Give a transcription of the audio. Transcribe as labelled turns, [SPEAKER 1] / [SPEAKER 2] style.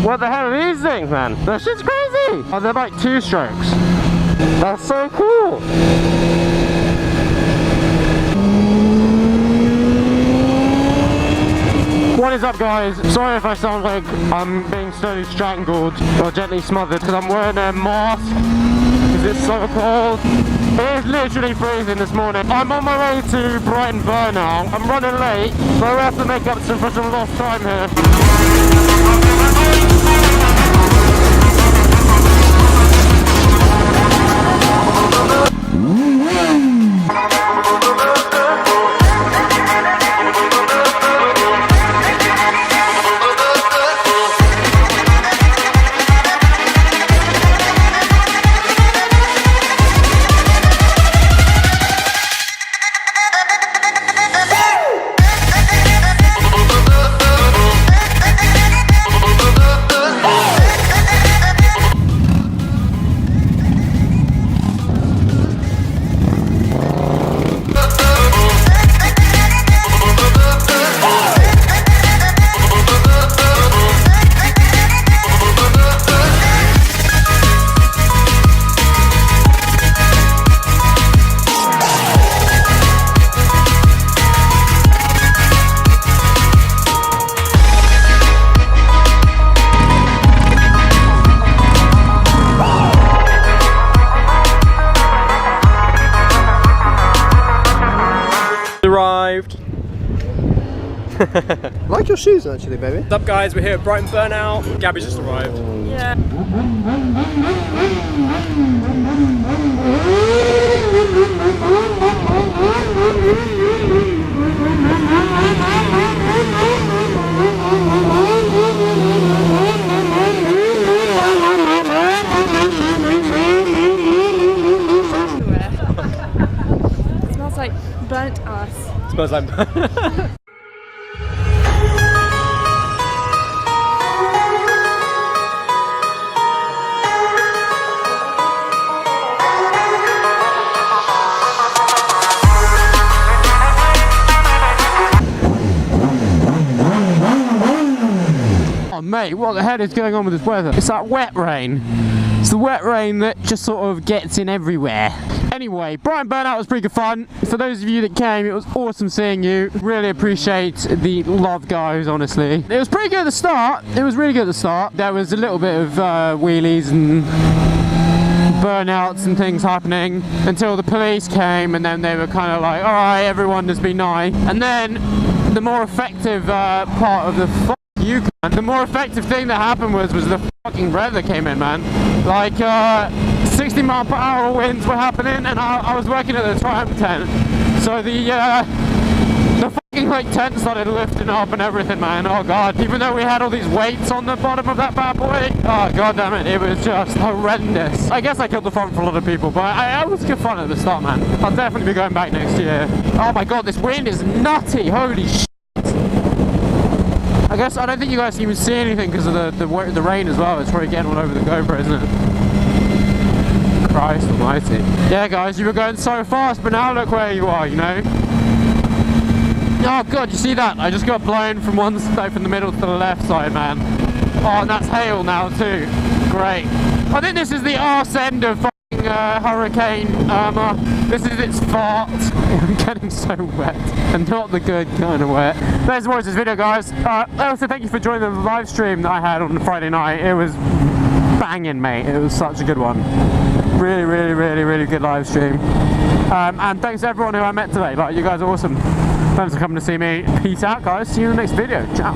[SPEAKER 1] What the hell are these things, man? That shit's crazy! Oh, they're like 2 strokes. That's so cool! What is up, guys? Sorry if I sound like I'm being slowly strangled or gently smothered because I'm wearing a mask because it's so cold. It is literally freezing this morning. I'm on my way to Brighton Burnout. I'm running late, so I have to make up for some lost time here.
[SPEAKER 2] Arrived.
[SPEAKER 3] Like your shoes actually, baby.
[SPEAKER 2] What's up, guys? We're here at Brighton Burnout. Gabby's just arrived.
[SPEAKER 4] Yeah. It smells like burnt ass.
[SPEAKER 2] Smells like
[SPEAKER 1] Oh mate, what the hell is going on with this weather? It's that wet rain. It's the wet rain that just sort of gets in everywhere. Anyway, Brighton Burnout was pretty good fun. For those of you that came, it was awesome seeing you. Really appreciate the love, guys, honestly. It was pretty good at the start. It was really good at the start. There was a little bit of wheelies and burnouts and things happening until the police came, and then they were kind of like, alright, everyone, just be nice. And then the more effective part of the the more effective thing that happened was the fucking weather came in, man. Like 60 mile per hour winds were happening, and I was working at the Triumph tent, so the fucking like tent started lifting up and everything, man. Oh god, even though we had all these weights on the bottom of that bad boy, oh god damn it, it was just horrendous. I guess I killed the fun for a lot of people, but I was good fun at the start, man. I'll definitely be going back next year. Oh my god, this wind is nutty, holy shit. I guess I don't think you guys can even see anything because of the rain as well. It's probably getting all over the GoPro, isn't it? Christ almighty. Yeah, guys, you were going so fast, but now look where you are, you know? Oh god, you see that? I just got blown from one side from the middle to the left side, man. Oh, and that's hail now too. Great. I think this is the arse end of fucking Hurricane Irma. This is its fart. I'm getting so wet, and not the good kind of wet. Thanks for watching this video, guys. Also, thank you for joining the live stream that I had on Friday night. It was banging, mate. It was such a good one. Really, really, really, really good live stream. And thanks to everyone who I met today. Like, you guys are awesome. Thanks for coming to see me. Peace out, guys. See you in the next video. Ciao.